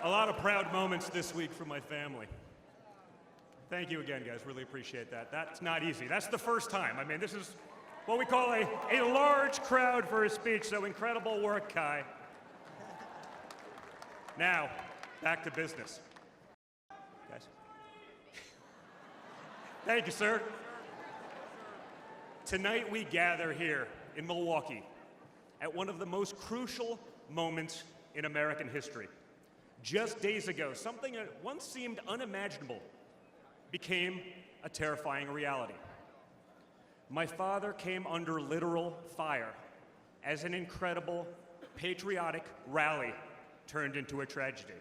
A lot of proud moments this week for my family. Thank you again, guys. Really appreciate that. That's not easy. That's the first time. I mean, this is what we call a large crowd for a speech, so incredible work, Kai. Now, back to business. Guys. Thank you, sir. Tonight we gather here in Milwaukee at one of the most crucial moments in American history. Just days ago, something that once seemed unimaginable became a terrifying reality. My father came under literal fire as an incredible, patriotic rally turned into a tragedy.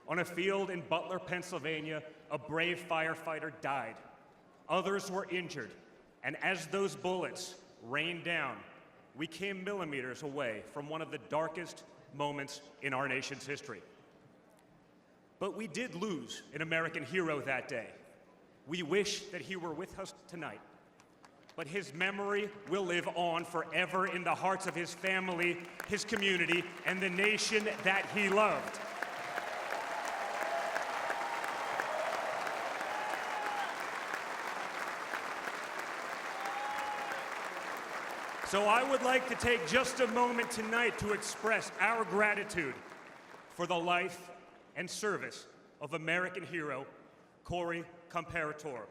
On a field in Butler, Pennsylvania, a brave firefighter died. Others were injured, and as those bullets rained down, we came millimeters away from one of the darkest moments in our nation's history. But we did lose an American hero that day. We wish that he were with us tonight. But his memory will live on forever in the hearts of his family, his community, and the nation that he loved. So I would like to take just a moment tonight to express our gratitude for the life and service of American hero Corey Comparator.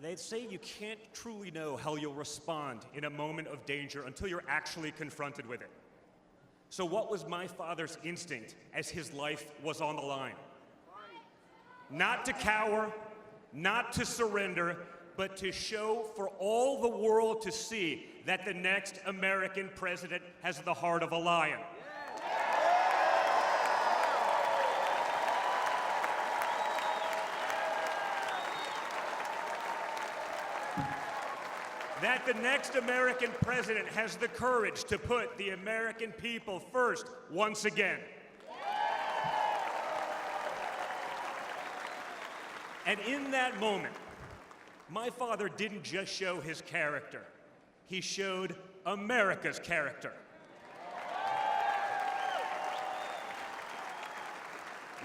They say you can't truly know how you'll respond in a moment of danger until you're actually confronted with it. So what was my father's instinct as his life was on the line? Not to cower, not to surrender, but to show for all the world to see that the next American president has the heart of a lion. That the next American president has the courage to put the American people first once again. And in that moment, my father didn't just show his character, he showed America's character.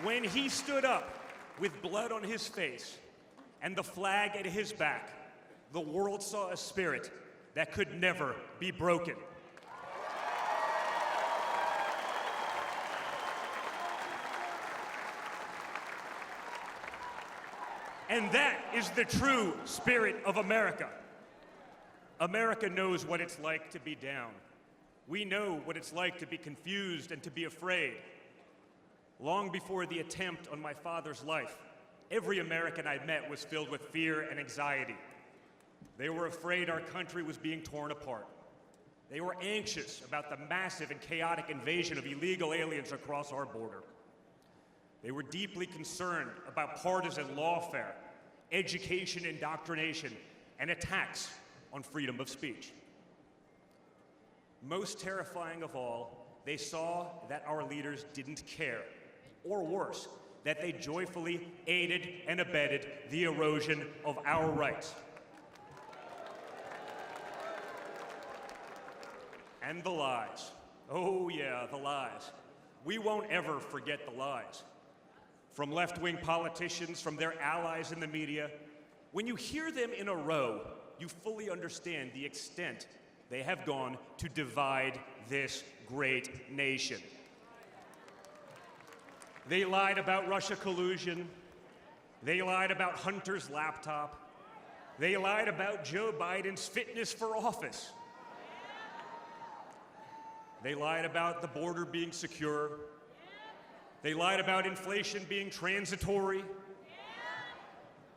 When he stood up with blood on his face and the flag at his back, the world saw a spirit that could never be broken. And that is the true spirit of America. America knows what it's like to be down. We know what it's like to be confused and to be afraid. Long before the attempt on my father's life, every American I met was filled with fear and anxiety. They were afraid our country was being torn apart. They were anxious about the massive and chaotic invasion of illegal aliens across our border. They were deeply concerned about partisan lawfare, education indoctrination, and attacks on freedom of speech. Most terrifying of all, they saw that our leaders didn't care, or worse, that they joyfully aided and abetted the erosion of our rights. And the lies. Oh yeah, the lies. We won't ever forget the lies. From left-wing politicians, from their allies in the media, when you hear them in a row, you fully understand the extent they have gone to divide this great nation. They lied about Russia collusion. They lied about Hunter's laptop. They lied about Joe Biden's fitness for office. They lied about the border being secure. They lied about inflation being transitory.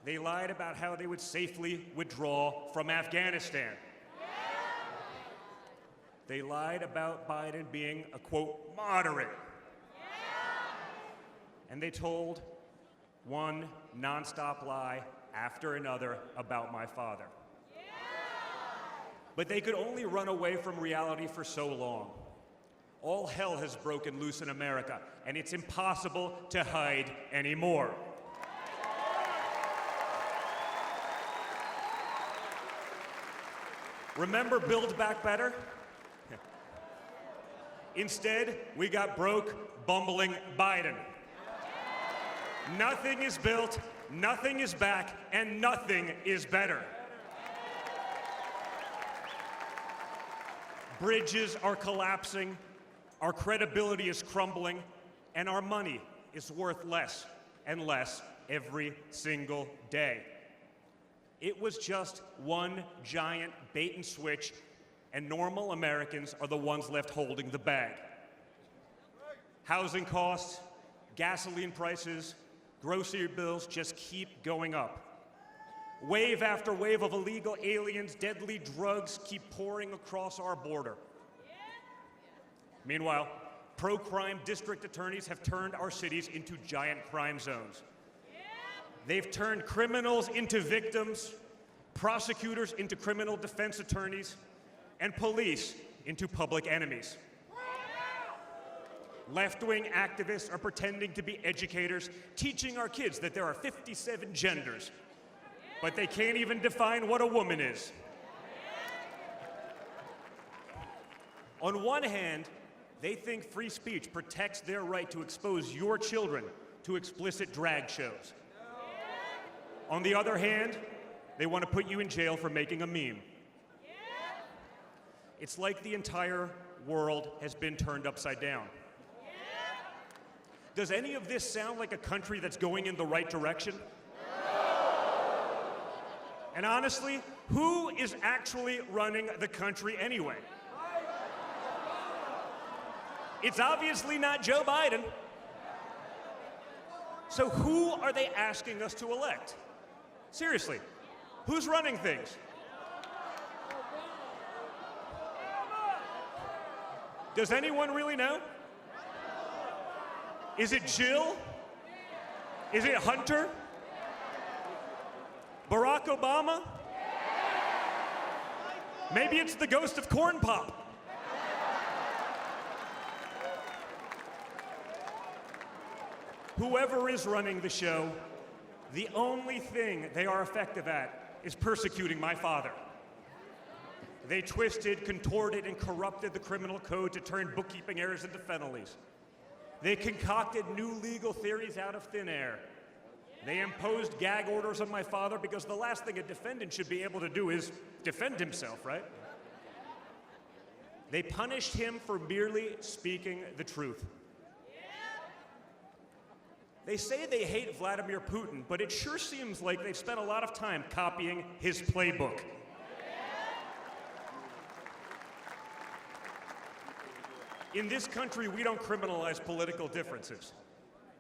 They lied about how they would safely withdraw from Afghanistan. They lied about Biden being a, quote, moderate. And they told one nonstop lie after another about my father. But they could only run away from reality for so long. All hell has broken loose in America, and it's impossible to hide anymore. Remember Build Back Better? Instead, we got broke, bumbling Biden. Nothing is built, nothing is back, and nothing is better. Bridges are collapsing, our credibility is crumbling, and our money is worth less and less every single day. It was just one giant bait and switch, and normal Americans are the ones left holding the bag. Housing costs, gasoline prices, grocery bills just keep going up. Wave after wave of illegal aliens, deadly drugs keep pouring across our border. Meanwhile, pro-crime district attorneys have turned our cities into giant crime zones. They've turned criminals into victims, prosecutors into criminal defense attorneys, and police into public enemies. Left-wing activists are pretending to be educators, teaching our kids that there are 57 genders, but they can't even define what a woman is. On one hand, they think free speech protects their right to expose your children to explicit drag shows. On the other hand, they want to put you in jail for making a meme. It's like the entire world has been turned upside down. Does any of this sound like a country that's going in the right direction? And honestly, who is actually running the country anyway? It's obviously not Joe Biden. So who are they asking us to elect? Seriously, who's running things? Does anyone really know? Is it Jill? Is it Hunter? Barack Obama? Maybe it's the ghost of Corn Pop. Whoever is running the show, the only thing they are effective at is persecuting my father. They twisted, contorted, and corrupted the criminal code to turn bookkeeping errors into felonies. They concocted new legal theories out of thin air. They imposed gag orders on my father because the last thing a defendant should be able to do is defend himself, right? They punished him for merely speaking the truth. They say they hate Vladimir Putin, but it sure seems like they've spent a lot of time copying his playbook. In this country, we don't criminalize political differences.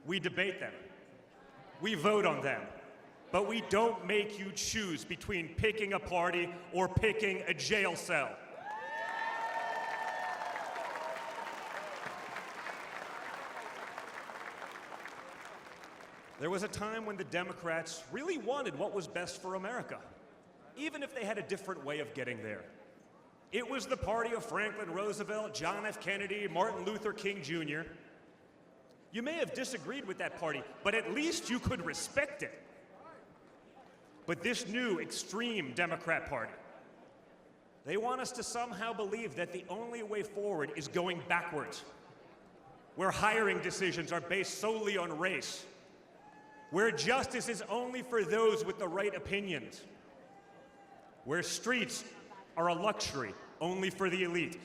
We debate them. We vote on them. But we don't make you choose between picking a party or picking a jail cell. There was a time when the Democrats really wanted what was best for America, even if they had a different way of getting there. It was the party of Franklin Roosevelt, John F. Kennedy, Martin Luther King Jr. You may have disagreed with that party, but at least you could respect it. But this new extreme Democrat Party, they want us to somehow believe that the only way forward is going backwards, where hiring decisions are based solely on race, where justice is only for those with the right opinions, where streets are a luxury only for the elite,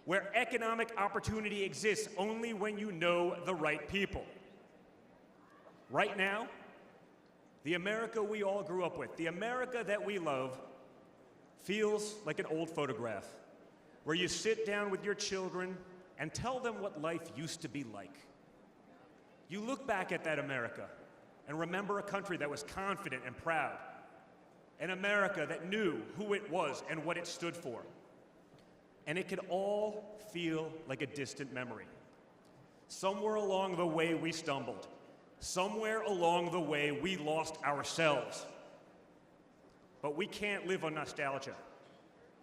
where economic opportunity exists only when you know the right people. Right now, the America we all grew up with, the America that we love, feels like an old photograph, where you sit down with your children and tell them what life used to be like. You look back at that America and remember a country that was confident and proud, an America that knew who it was and what it stood for. And it could all feel like a distant memory. Somewhere along the way we stumbled, Somewhere along the way, we lost ourselves. But we can't live on nostalgia.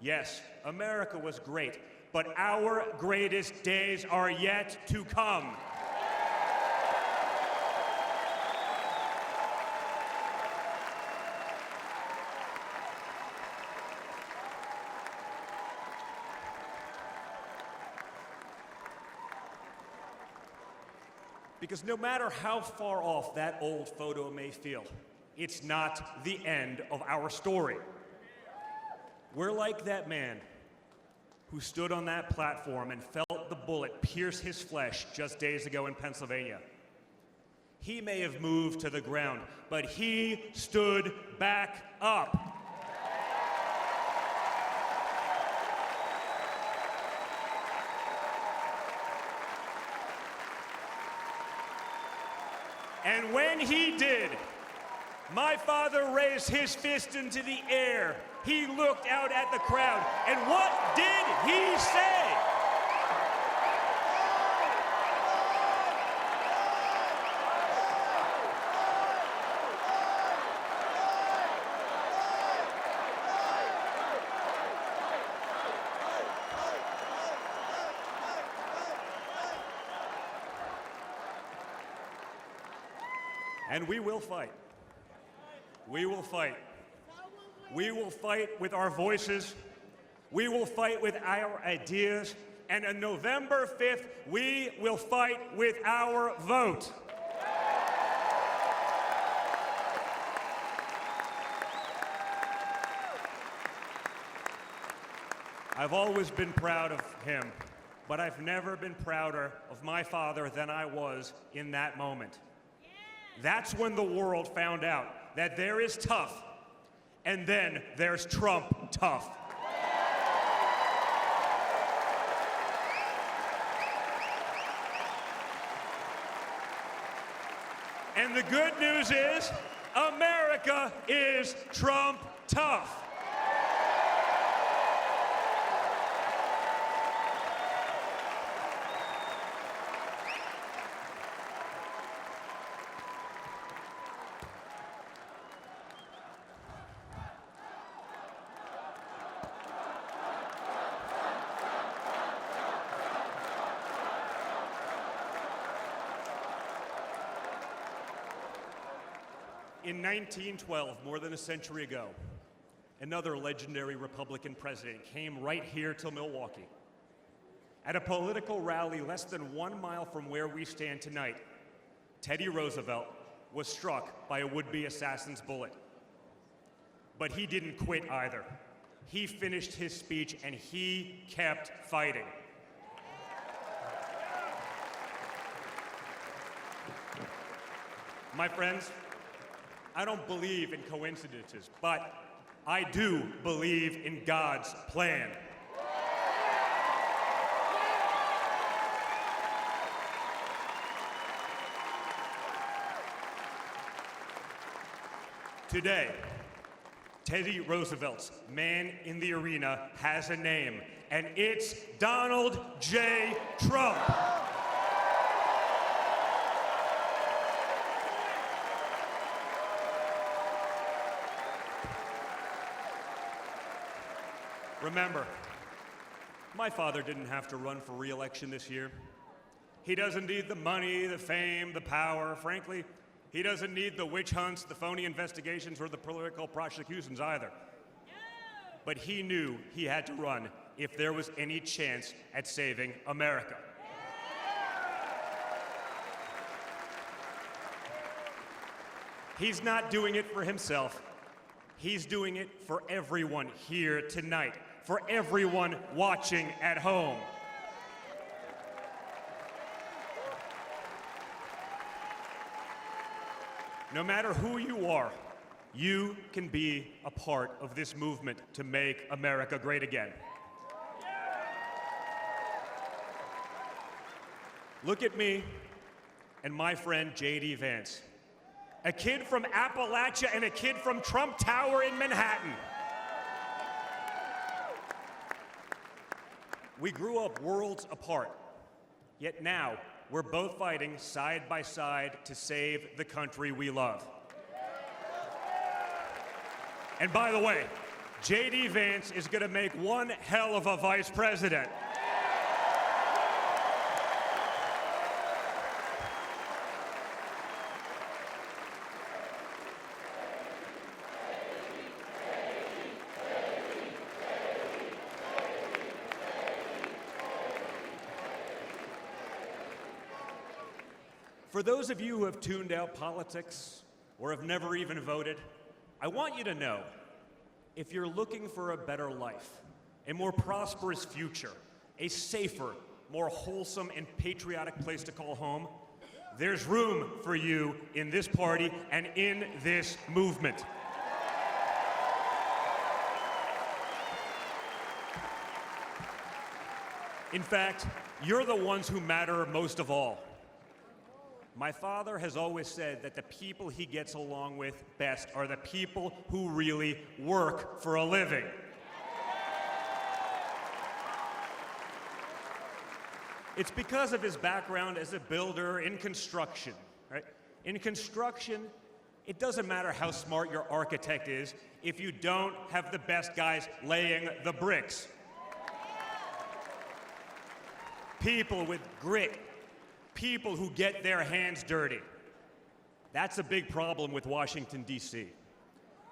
Yes, America was great, but our greatest days are yet to come. Because no matter how far off that old photo may feel, it's not the end of our story. We're like that man who stood on that platform and felt the bullet pierce his flesh just days ago in Pennsylvania. He may have moved to the ground, but he stood back up. And when he did, my father raised his fist into the air. He looked out at the crowd, and what did he say? And we will fight. We will fight. We will fight with our voices. We will fight with our ideas. And on November 5th, we will fight with our vote. I've always been proud of him, but I've never been prouder of my father than I was in that moment. That's when the world found out that there is tough, and then there's Trump tough. And the good news is, America is Trump tough. In 1912, more than a century ago, another legendary Republican president came right here to Milwaukee. At a political rally less than 1 mile from where we stand tonight, Teddy Roosevelt was struck by a would-be assassin's bullet. But he didn't quit either. He finished his speech and he kept fighting. My friends, I don't believe in coincidences, but I do believe in God's plan. Today, Teddy Roosevelt's man in the arena has a name, and it's Donald J. Trump. Remember, my father didn't have to run for re-election this year. He doesn't need the money, the fame, the power. Frankly, he doesn't need the witch hunts, the phony investigations, or the political prosecutions either. But he knew he had to run if there was any chance at saving America. He's not doing it for himself. He's doing it for everyone here tonight, for everyone watching at home. No matter who you are, you can be a part of this movement to make America great again. Look at me and my friend J.D. Vance, a kid from Appalachia and a kid from Trump Tower in Manhattan. We grew up worlds apart, yet now we're both fighting side by side to save the country we love. And by the way, J.D. Vance is going to make one hell of a vice president. For those of you who have tuned out politics or have never even voted, I want you to know, if you're looking for a better life, a more prosperous future, a safer, more wholesome and patriotic place to call home, there's room for you in this party and in this movement. In fact, you're the ones who matter most of all. My father has always said that the people he gets along with best are the people who really work for a living. It's because of his background as a builder in construction, right? In construction, it doesn't matter how smart your architect is if you don't have the best guys laying the bricks. People with grit, people who get their hands dirty. That's a big problem with Washington, D.C.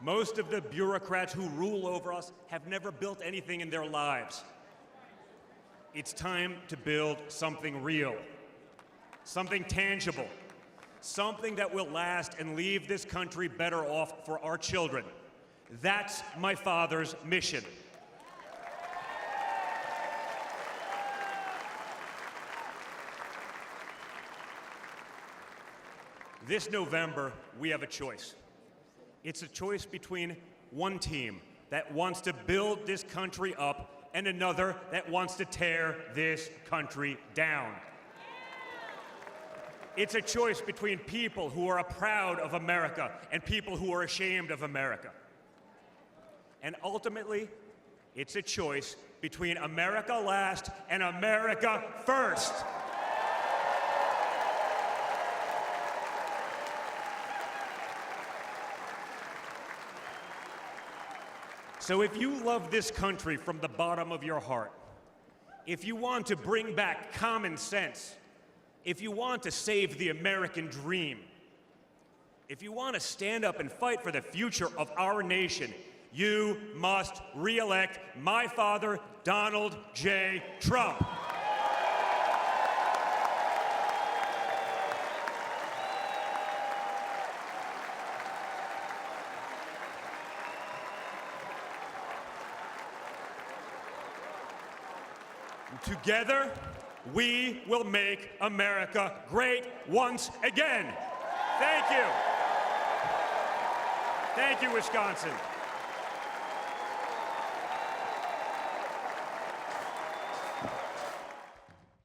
Most of the bureaucrats who rule over us have never built anything in their lives. It's time to build something real, something tangible, something that will last and leave this country better off for our children. That's my father's mission. This November, we have a choice. It's a choice between one team that wants to build this country up and another that wants to tear this country down. It's a choice between people who are proud of America and people who are ashamed of America. And ultimately, it's a choice between America last and America first. So if you love this country from the bottom of your heart, if you want to bring back common sense, if you want to save the American dream, if you want to stand up and fight for the future of our nation, you must re-elect my father, Donald J. Trump. Together, we will make America great once again. Thank you. Thank you, Wisconsin.